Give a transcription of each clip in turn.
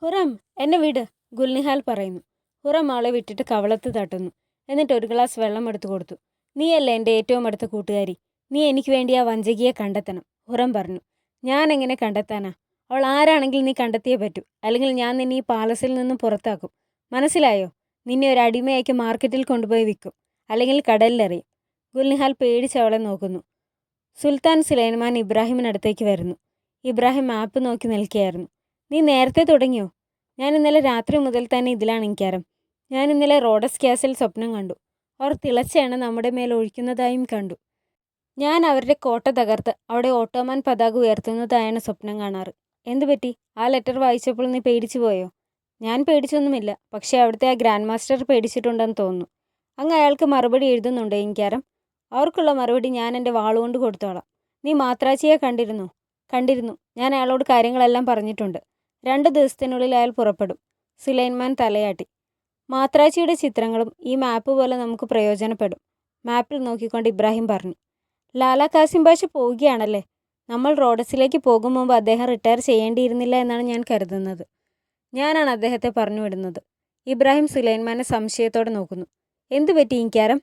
ഹുറം, എന്നെ വിട്, ഗുൽനിഹാൽ പറയുന്നു. ഹുറം ആളെ വിട്ടിട്ട് കവളത്ത് തട്ടുന്നു. എന്നിട്ട് ഒരു ഗ്ലാസ് വെള്ളം എടുത്തു കൊടുത്തു. നീയല്ലേ എൻ്റെ ഏറ്റവും അടുത്ത കൂട്ടുകാരി. നീ എനിക്ക് വേണ്ടി ആ വഞ്ചകിയെ കണ്ടെത്തണം. ഹുറം പറഞ്ഞു. ഞാൻ എങ്ങനെ കണ്ടെത്താനാ? അവൾ ആരാണെങ്കിൽ നീ കണ്ടെത്തിയേ പറ്റൂ. അല്ലെങ്കിൽ ഞാൻ നിന്നെ ഈ പാലസിൽ നിന്നും പുറത്താക്കും. മനസ്സിലായോ? നിന്നെ ഒരു അടിമയാക്കി മാർക്കറ്റിൽ കൊണ്ടുപോയി വിൽക്കും. അല്ലെങ്കിൽ കടലിലെറിയും. ഗുൽനിഹാൽ പേടിച്ച് അവളെ നോക്കുന്നു. സുൽത്താൻ സുലൈമാൻ ഇബ്രാഹിമിനടുത്തേക്ക് വരുന്നു. ഇബ്രാഹിം മാപ്പ് നോക്കി നിൽക്കുകയായിരുന്നു. നീ നേരത്തെ തുടങ്ങിയോ? ഞാൻ ഇന്നലെ രാത്രി മുതൽ തന്നെ ഇതിലാണ് ഇൻകാരം. ഞാൻ ഇന്നലെ റോഡസ് ക്യാസിൽ സ്വപ്നം കണ്ടു. അവർ തിളച്ച എണ്ണ നമ്മുടെ മേൽ ഒഴിക്കുന്നതായും കണ്ടു. ഞാൻ അവരുടെ കോട്ട തകർത്ത് അവിടെ ഓട്ടോമാൻ പതാക ഉയർത്തുന്നതായാണ് സ്വപ്നം കാണാറ്. എന്തുപറ്റി? ആ ലെറ്റർ വായിച്ചപ്പോൾ നീ പേടിച്ചു പോയോ? ഞാൻ പേടിച്ചൊന്നുമില്ല. പക്ഷേ അവിടുത്തെ ആ ഗ്രാൻഡ് മാസ്റ്റർ പേടിച്ചിട്ടുണ്ടെന്ന് തോന്നുന്നു. അങ്ങ് അയാൾക്ക് മറുപടി എഴുതുന്നുണ്ട് ഇൻകാരം. അവർക്കുള്ള മറുപടി ഞാൻ എൻ്റെ വാളുകൊണ്ട് കൊടുത്തോളാം. നീ മാത്രാച്ചിയെ കണ്ടിരുന്നോ? കണ്ടിരുന്നു. ഞാൻ അയാളോട് കാര്യങ്ങളെല്ലാം പറഞ്ഞിട്ടുണ്ട്. 2 ദിവസത്തിനുള്ളിൽ അയാൾ പുറപ്പെടും. സുലൈമാൻ തലയാട്ടി. മാത്രാച്ചിയുടെ ചിത്രങ്ങളും ഈ മാപ്പ് പോലെ നമുക്ക് പ്രയോജനപ്പെടും. മാപ്പിൽ നോക്കിക്കൊണ്ട് ഇബ്രാഹിം പറഞ്ഞു. ലാലാ കാസിം പാഷ പോവുകയാണല്ലേ? നമ്മൾ റോഡസിലേക്ക് പോകും മുമ്പ് അദ്ദേഹം റിട്ടയർ ചെയ്യേണ്ടിയിരുന്നില്ല എന്നാണ് ഞാൻ കരുതുന്നത്. ഞാനാണ് അദ്ദേഹത്തെ പറഞ്ഞു വിടുന്നത്. ഇബ്രാഹിം സുലൈമാനെ സംശയത്തോടെ നോക്കുന്നു. എന്തു പറ്റി ഇൻകാരം?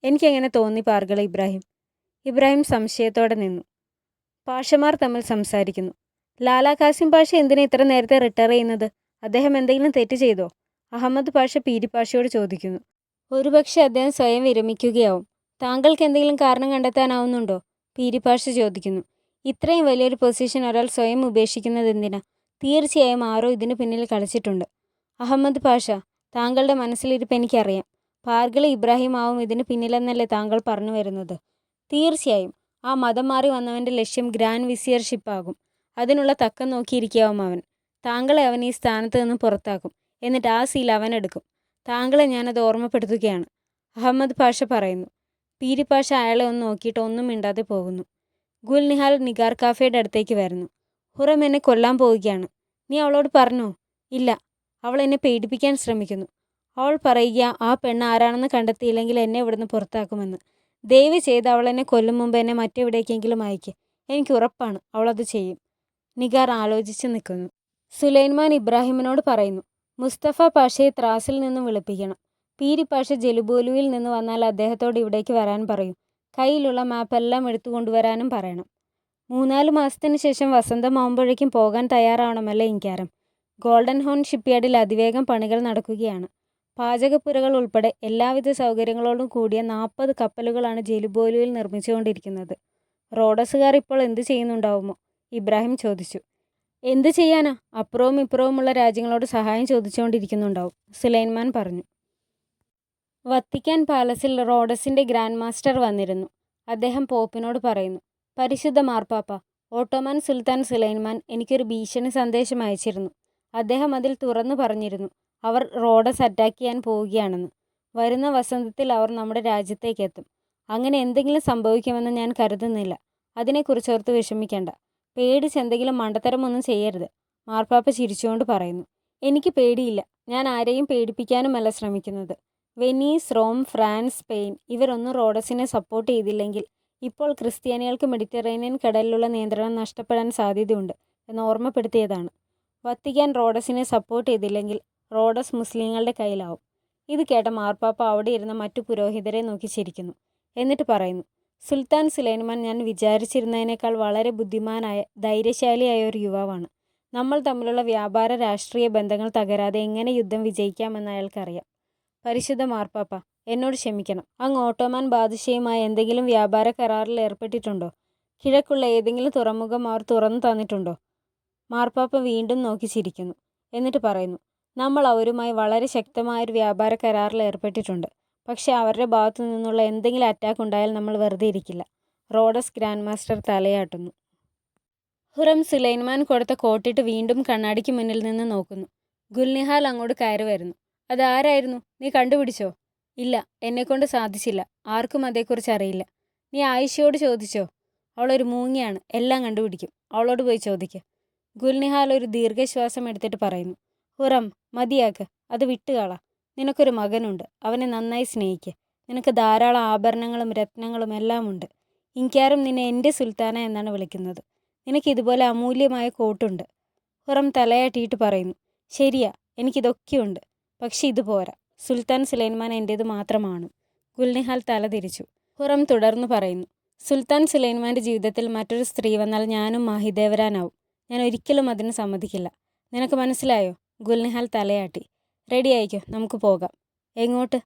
എനിക്കെങ്ങനെ തോന്നി പാർകള ഇബ്രാഹിം? ഇബ്രാഹിം സംശയത്തോടെ നിന്നു. പാഷമാർ തമ്മിൽ സംസാരിക്കുന്നു. ലാലാ കാസിം പാഷ എന്തിനാ ഇത്ര നേരത്തെ റിട്ടയർ ചെയ്യുന്നത്? അദ്ദേഹം എന്തെങ്കിലും തെറ്റ് ചെയ്തോ? അഹമ്മദ് പാഷ പീരി പാഷയോട് ചോദിക്കുന്നു. ഒരുപക്ഷെ അദ്ദേഹം സ്വയം വിരമിക്കുകയാവും. താങ്കൾക്ക് എന്തെങ്കിലും കാരണം കണ്ടെത്താനാവുന്നുണ്ടോ? പീരി പാഷ ചോദിക്കുന്നു. ഇത്രയും വലിയൊരു പൊസിഷൻ ഒരാൾ സ്വയം ഉപേക്ഷിക്കുന്നത് എന്തിനാ? തീർച്ചയായും ആരോ ഇതിനു പിന്നിൽ കളിച്ചിട്ടുണ്ട്. അഹമ്മദ് പാഷ, താങ്കളുടെ മനസ്സിലിരിപ്പ് എനിക്കറിയാം. പാർഗളി ഇബ്രാഹിം ആവും ഇതിന് പിന്നിലെന്നല്ലേ താങ്കൾ പറഞ്ഞു വരുന്നത്? തീർച്ചയായും. ആ മതം മാറി വന്നവൻ്റെ ലക്ഷ്യം ഗ്രാൻഡ് വിസിയർഷിപ്പ് ആകും. അതിനുള്ള തക്കം നോക്കിയിരിക്കാവും അവൻ. താങ്കളെ അവൻ ഈ സ്ഥാനത്ത് നിന്ന് പുറത്താക്കും. എന്നിട്ട് ആ സീൽ അവനെടുക്കും. താങ്കളെ ഞാനത് ഓർമ്മപ്പെടുത്തുകയാണ്. അഹമ്മദ് പാഷ പറയുന്നു. പീരി പാഷ അയാളെ ഒന്ന് നോക്കിയിട്ട് ഒന്നും മിണ്ടാതെ പോകുന്നു. ഗുൽനിഹാൽ നിഗാർ കാഫയുടെ അടുത്തേക്ക് വരുന്നു. ഹുറം എന്നെ കൊല്ലാൻ പോവുകയാണ്. നീ അവളോട് പറഞ്ഞോ? ഇല്ല. അവൾ എന്നെ പേടിപ്പിക്കാൻ ശ്രമിക്കുന്നു. അവൾ പറയുക ആ പെണ്ണ് ആരാണെന്ന് കണ്ടെത്തിയില്ലെങ്കിൽ എന്നെ ഇവിടുന്ന് പുറത്താക്കുമെന്ന്. ദയവ് ചെയ്ത് അവൾ എന്നെ കൊല്ലും മുമ്പ് എന്നെ മറ്റെവിടേക്കെങ്കിലും അയക്ക്. എനിക്ക് ഉറപ്പാണ് അവളത് ചെയ്യും. നിഗാർ ആലോചിച്ച് നിൽക്കുന്നു. സുലൈമാൻ ഇബ്രാഹിമിനോട് പറയുന്നു. മുസ്തഫ പാഷയെ ത്രാസിൽ നിന്നും വിളിപ്പിക്കണം. പീരി പാഷ ജലുബോലുവിൽ നിന്ന് വന്നാൽ അദ്ദേഹത്തോട് ഇവിടേക്ക് വരാൻ പറയും. കയ്യിലുള്ള മാപ്പ് എല്ലാം എടുത്തു കൊണ്ടുവരാനും പറയണം. 3-4 മാസത്തിന് ശേഷം വസന്തമാവുമ്പോഴേക്കും പോകാൻ തയ്യാറാവണമല്ലേ ഇൻകാരം? ഗോൾഡൻ ഹോൺ ഷിപ്പ്യാർഡിൽ അതിവേഗം പണികൾ നടക്കുകയാണ്. പാചകപ്പുരകൾ ഉൾപ്പെടെ എല്ലാവിധ സൗകര്യങ്ങളോടും കൂടിയ 40 കപ്പലുകളാണ് ജലുബോലുവിൽ നിർമ്മിച്ചുകൊണ്ടിരിക്കുന്നത്. റോഡസുകാർ ഇപ്പോൾ എന്ത് ചെയ്യുന്നുണ്ടാവുമോ? ഇബ്രാഹിം ചോദിച്ചു. എന്ത് ചെയ്യാനാ? അപ്പുറവും ഇപ്പുറവുമുള്ള രാജ്യങ്ങളോട് സഹായം ചോദിച്ചുകൊണ്ടിരിക്കുന്നുണ്ടാവും, സുലൈമാൻ പറഞ്ഞു. വത്തിക്കാൻ പാലസിൽ റോഡസിൻ്റെ ഗ്രാൻഡ് മാസ്റ്റർ വന്നിരുന്നു. അദ്ദേഹം പോപ്പിനോട് പറയുന്നു. പരിശുദ്ധ മാർപ്പാപ്പ, ഓട്ടോമാൻ സുൽത്താൻ സുലൈമാൻ എനിക്കൊരു ഭീഷണി സന്ദേശം അയച്ചിരുന്നു. അദ്ദേഹം അതിൽ തുറന്നു പറഞ്ഞിരുന്നു അവർ റോഡസ് അറ്റാക്ക് ചെയ്യാൻ പോവുകയാണെന്ന്. വരുന്ന വസന്തത്തിൽ അവർ നമ്മുടെ രാജ്യത്തേക്ക് എത്തും. അങ്ങനെ എന്തെങ്കിലും സംഭവിക്കുമെന്ന് ഞാൻ കരുതുന്നില്ല. അതിനെക്കുറിച്ചോർത്ത് വിഷമിക്കേണ്ട. പേടിച്ച് എന്തെങ്കിലും മണ്ടത്തരമൊന്നും ചെയ്യരുത്, മാർപ്പാപ്പ ചിരിച്ചുകൊണ്ട് പറയുന്നു. എനിക്ക് പേടിയില്ല. ഞാൻ ആരെയും പേടിപ്പിക്കാനുമല്ല ശ്രമിക്കുന്നത്. വെനീസ്, റോം, ഫ്രാൻസ്, സ്പെയിൻ ഇവരൊന്നും റോഡസിനെ സപ്പോർട്ട് ചെയ്തില്ലെങ്കിൽ ഇപ്പോൾ ക്രിസ്ത്യാനികൾക്ക് മെഡിറ്ററേനിയൻ കടലിലുള്ള നിയന്ത്രണം നഷ്ടപ്പെടാൻ സാധ്യതയുണ്ട് എന്ന് ഓർമ്മപ്പെടുത്തിയതാണ്. വത്തിക്കാൻ റോഡസിനെ സപ്പോർട്ട് ചെയ്തില്ലെങ്കിൽ റോഡസ് മുസ്ലിങ്ങളുടെ കയ്യിലാവും. ഇത് കേട്ട മാർപ്പാപ്പ അവിടെ ഇരുന്ന മറ്റു പുരോഹിതരെ നോക്കി ചിരിക്കുന്നു. എന്നിട്ട് പറയുന്നു. സുൽത്താൻ സുലൈമാൻ ഞാൻ വിചാരിച്ചിരുന്നതിനേക്കാൾ വളരെ ബുദ്ധിമാനായ, ധൈര്യശാലിയായ ഒരു യുവാവാണ്. നമ്മൾ തമ്മിലുള്ള വ്യാപാര രാഷ്ട്രീയ ബന്ധങ്ങൾ തകരാതെ എങ്ങനെ യുദ്ധം വിജയിക്കാമെന്ന് അയാൾക്കറിയാം. പരിശുദ്ധ മാർപ്പാപ്പ, എന്നോട് ക്ഷമിക്കണം. അങ്ങ് ഓട്ടോമാൻ ബാദുഷയുമായി എന്തെങ്കിലും വ്യാപാര കരാറിൽ ഏർപ്പെട്ടിട്ടുണ്ടോ? കിഴക്കുള്ള ഏതെങ്കിലും തുറമുഖം അവർ തുറന്നു തന്നിട്ടുണ്ടോ? മാർപ്പാപ്പ വീണ്ടും നോക്കി ചിരിക്കുന്നു. എന്നിട്ട് പറയുന്നു. നമ്മൾ അവരുമായി വളരെ ശക്തമായൊരു വ്യാപാര കരാറിൽ ഏർപ്പെട്ടിട്ടുണ്ട്. പക്ഷേ അവരുടെ ഭാഗത്തു നിന്നുള്ള എന്തെങ്കിലും അറ്റാക്ക് ഉണ്ടായാൽ നമ്മൾ വെറുതെ ഇരിക്കില്ല. റോഡസ് ഗ്രാൻഡ് മാസ്റ്റർ തലയാട്ടുന്നു. ഹുറം സുലൈമാൻ കൊടുത്ത കോട്ടിട്ട് വീണ്ടും കണ്ണാടിക്ക് മുന്നിൽ നിന്ന് നോക്കുന്നു. ഗുൽനിഹാൽ അങ്ങോട്ട് കയറി വരുന്നു. അതാരായിരുന്നു? നീ കണ്ടുപിടിച്ചോ? ഇല്ല, എന്നെക്കൊണ്ട് സാധിച്ചില്ല. ആർക്കും അതേക്കുറിച്ച് അറിയില്ല. നീ ആയിഷയോട് ചോദിച്ചോ? അവളൊരു മൂങ്ങയാണ്, എല്ലാം കണ്ടുപിടിക്കും. അവളോട് പോയി ചോദിക്കുക. ഗുൽനിഹാൽ ഒരു ദീർഘശ്വാസം എടുത്തിട്ട് പറയുന്നു. ഹുറം, മതിയാക്ക്. അത് വിട്ടുകള. നിനക്കൊരു മകനുണ്ട്. അവനെ നന്നായി സ്നേഹിക്കുക. നിനക്ക് ധാരാളം ആഭരണങ്ങളും രത്നങ്ങളും എല്ലാം ഉണ്ട്. ഇൻകാരം നിന്നെ എൻ്റെ സുൽത്താന എന്നാണ് വിളിക്കുന്നത്. നിനക്ക് ഇതുപോലെ അമൂല്യമായ കോട്ടുണ്ട്. ഹുറം തലയാട്ടിയിട്ട് പറയുന്നു. ശരിയാ, എനിക്കിതൊക്കെയുണ്ട്. പക്ഷെ ഇത് പോരാ. സുൽത്താൻ സുലൈമാൻ എൻ്റേത് മാത്രമാണ്. ഗുൽനിഹാൽ തല തിരിച്ചു. ഹുറം തുടർന്നു പറയുന്നു. സുൽത്താൻ സുലൈമാൻ്റെ ജീവിതത്തിൽ മറ്റൊരു സ്ത്രീ വന്നാൽ ഞാനും മാഹിദേവരാനാവും. ഞാൻ ഒരിക്കലും അതിന് സമ്മതിക്കില്ല. നിനക്ക് മനസ്സിലായോ? ഗുൽനിഹാൽ തലയാട്ടി. റെഡി ആയിക്കോ, നമുക്ക് പോകാം. എങ്ങോട്ട്?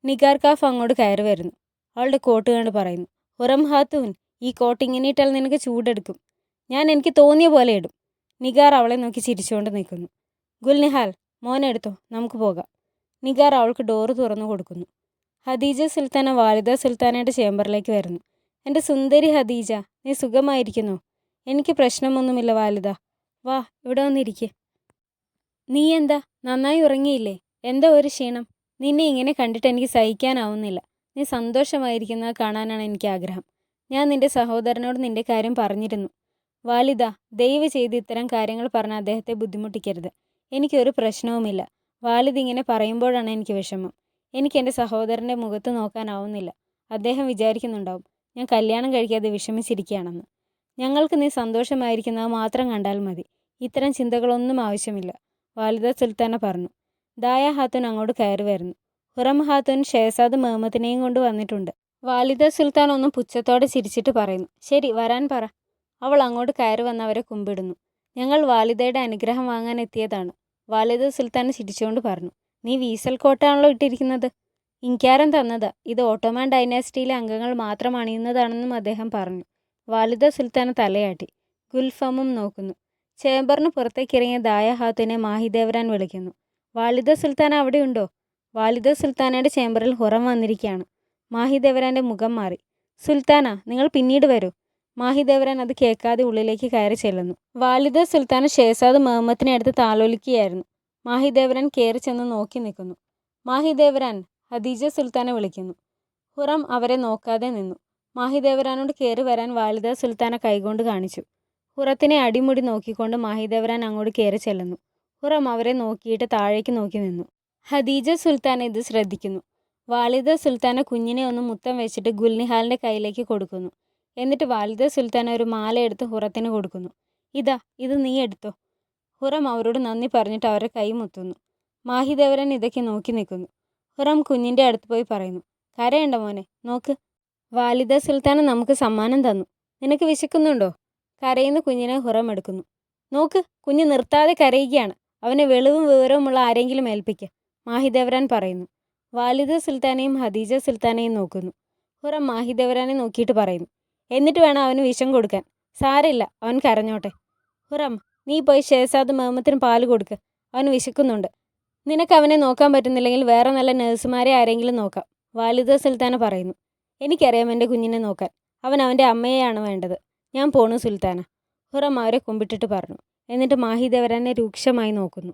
നിഗാർ കാഫ് അങ്ങോട്ട് കയറി വരുന്നു. അവളുടെ കോട്ട് കണ്ട് പറയുന്നു. ഹുറം ഹാത്തൂൻ, ഈ കോട്ട് ഇങ്ങനെ ഇട്ടാൽ നിനക്ക് ചൂടെടുക്കും. ഞാൻ എനിക്ക് തോന്നിയ പോലെ ഇടും. നിഗാർ അവളെ നോക്കി ചിരിച്ചുകൊണ്ട് നിൽക്കുന്നു. ഗുൽനിഹാൽ, മോനെടുത്തോ, നമുക്ക് പോകാം. നിഗാർ അവൾക്ക് ഡോറ് തുറന്നു കൊടുക്കുന്നു. ഹദീജ സുൽത്താന വാലിദ സുൽത്താനയുടെ ചേംബറിലേക്ക് വരുന്നു. എൻ്റെ സുന്ദരി ഹദീജ, നീ സുഖമായിരിക്കുന്നോ? എനിക്ക് പ്രശ്നമൊന്നുമില്ല വാലിദ. വാ, ഇവിടെ വന്നിരിക്കെ. നീ എന്താ നന്നായി ഉറങ്ങിയില്ലേ? എന്താ ഒരു ക്ഷീണം? നിന്നെ ഇങ്ങനെ കണ്ടിട്ട് എനിക്ക് സഹിക്കാനാവുന്നില്ല. നീ സന്തോഷമായിരിക്കുന്നത് കാണാനാണ് എനിക്ക് ആഗ്രഹം. ഞാൻ നിന്റെ സഹോദരനോട് നിന്റെ കാര്യം പറഞ്ഞിരുന്നു. വാലിദ, ദയവ് ചെയ്ത് ഇത്തരം കാര്യങ്ങൾ പറഞ്ഞ് അദ്ദേഹത്തെ ബുദ്ധിമുട്ടിക്കരുത്. എനിക്കൊരു പ്രശ്നവുമില്ല. വാലിദ് ഇങ്ങനെ പറയുമ്പോഴാണ് എനിക്ക് വിഷമം. എനിക്ക് എൻ്റെ സഹോദരൻ്റെ മുഖത്ത് നോക്കാനാവുന്നില്ല. അദ്ദേഹം വിചാരിക്കുന്നുണ്ടാവും ഞാൻ കല്യാണം കഴിക്കാതെ വിഷമിച്ചിരിക്കുകയാണെന്ന്. ഞങ്ങൾക്ക് നീ സന്തോഷമായിരിക്കുന്നത് മാത്രം കണ്ടാൽ മതി. ഇത്തരം ചിന്തകളൊന്നും ആവശ്യമില്ല. വാലിദ സുൽത്താന പറഞ്ഞു. ദായ ഹാത്തൂൻ അങ്ങോട്ട് കയറി വരുന്നു. ഹുറം ഹാത്തൂൻ ഷehസാദ് മുഹമ്മദിനെയും കൊണ്ട് വന്നിട്ടുണ്ട്. വാലിദ സുൽത്താൻ ഒന്ന് പുച്ഛത്തോടെ ചിരിച്ചിട്ട് പറയുന്നു. ശരി, വരാൻ പറ. അവൾ അങ്ങോട്ട് കയറി വന്ന് അവരെ കുമ്പിടുന്നു. ഞങ്ങൾ വാലിദയുടെ അനുഗ്രഹം വാങ്ങാൻ എത്തിയതാണ്. വാലിദ സുൽത്താൻ ചിരിച്ചുകൊണ്ട് പറഞ്ഞു. നീ വീസൽ കോട്ടാണല്ലോ ഇട്ടിരിക്കുന്നത്. ഇൻക്യാരൻ തന്നതാ. ഇത് ഓട്ടോമാൻ ഡൈനാസ്റ്റിയിലെ അംഗങ്ങൾ മാത്രം അണിയുന്നതാണെന്നും അദ്ദേഹം പറഞ്ഞു. വാലിദ സുൽത്താന തലയാട്ടി. ഗുൽഫമും നോക്കുന്നു. ചേംബറിന് പുറത്തേക്കിറങ്ങിയ ദായ ഹാത്തൂനെ മാഹിദേവരാൻ വിളിക്കുന്നു. വാലിദ സുൽത്താന അവിടെയുണ്ടോ? വാലിദ സുൽത്താനയുടെ ചേംബറിൽ ഹുറം വന്നിരിക്കുകയാണ്. മാഹിദേവരാൻ്റെ മുഖം മാറി. സുൽത്താന, നിങ്ങൾ പിന്നീട് വരൂ. മാഹിദേവരാൻ അത് കേൾക്കാതെ ഉള്ളിലേക്ക് കയറി ചെല്ലുന്നു. വാലിദ സുൽത്താന ഷehസാദ് മുഹമ്മദിനെ അടുത്ത് താലോലിക്കുകയായിരുന്നു. മാഹിദേവരാൻ കയറി ചെന്ന് നോക്കി നിൽക്കുന്നു. മാഹിദേവരാൻ, ഹദീജ സുൽത്താന വിളിക്കുന്നു. ഹുറം അവരെ നോക്കാതെ നിന്നു. മാഹിദേവരാനോട് കയറി വരാൻ വാലിദ സുൽത്താന കൈകൊണ്ട് കാണിച്ചു. ഹുറത്തിനെ അടിമുടി നോക്കിക്കൊണ്ട് മാഹിദേവരാൻ അങ്ങോട്ട് കയറി ചെല്ലുന്നു. ഹുറം അവരെ നോക്കിയിട്ട് താഴേക്ക് നോക്കി നിന്നു. ഹദീജ സുൽത്താന ഇത് ശ്രദ്ധിക്കുന്നു. വാലിദ സുൽത്താന കുഞ്ഞിനെ ഒന്ന് മുത്തം വെച്ചിട്ട് ഗുൽനിഹാലിൻ്റെ കയ്യിലേക്ക് കൊടുക്കുന്നു. എന്നിട്ട് വാലിദ സുൽത്താന ഒരു മാല എടുത്ത് ഹുറത്തിന് കൊടുക്കുന്നു. ഇതാ, ഇത് നീ എടുത്തോ. ഹുറം അവരോട് നന്ദി പറഞ്ഞിട്ട് അവരുടെ കൈ മുത്തുന്നു. മാഹിദേവരാൻ ഇതൊക്കെ നോക്കി നിൽക്കുന്നു. ഹുറം കുഞ്ഞിൻ്റെ അടുത്ത് പോയി പറയുന്നു. കരയണ്ട മോനെ, നോക്ക്. വാലിദ സുൽത്താന നമുക്ക് സമ്മാനം തന്നു. നിനക്ക് വിശക്കുന്നുണ്ടോ? കരയുന്ന കുഞ്ഞിനെ ഹുറം എടുക്കുന്നു. നോക്ക്, കുഞ്ഞ് നിർത്താതെ കരയുകയാണ്. അവനെ വെളിവും വിവരവുമുള്ള ആരെങ്കിലും ഏൽപ്പിക്കുക. മാഹിദേവരാൻ പറയുന്നു. വാലിദ സുൽത്താനയും ഹദീജ സുൽത്താനയും നോക്കുന്നു. ഹുറം മാഹിദേവരാനെ നോക്കിയിട്ട് പറയുന്നു. എന്നിട്ട് വേണം അവന് വിഷം കൊടുക്കാൻ. സാരമില്ല, അവൻ കരഞ്ഞോട്ടെ. ഹുറം, നീ പോയി ഷehസാദ് മുഹമ്മദിന് പാല് കൊടുക്ക്. അവൻ വിശക്കുന്നുണ്ട്. നിനക്ക് അവനെ നോക്കാൻ പറ്റുന്നില്ലെങ്കിൽ വേറെ നല്ല നഴ്സുമാരെ ആരെങ്കിലും നോക്കാം. വാലിദ സുൽത്താന പറയുന്നു. എനിക്കറിയാം എൻ്റെ കുഞ്ഞിനെ നോക്കാൻ. അവൻ അവൻ്റെ അമ്മയെയാണ് വേണ്ടത്. ഞാൻ പോണു സുൽത്താന. ഹുറം അവരെ കുമ്പിട്ടിട്ട് പറഞ്ഞു. എന്നിട്ട് മാഹിദേവരാനെ രൂക്ഷമായി നോക്കുന്നു.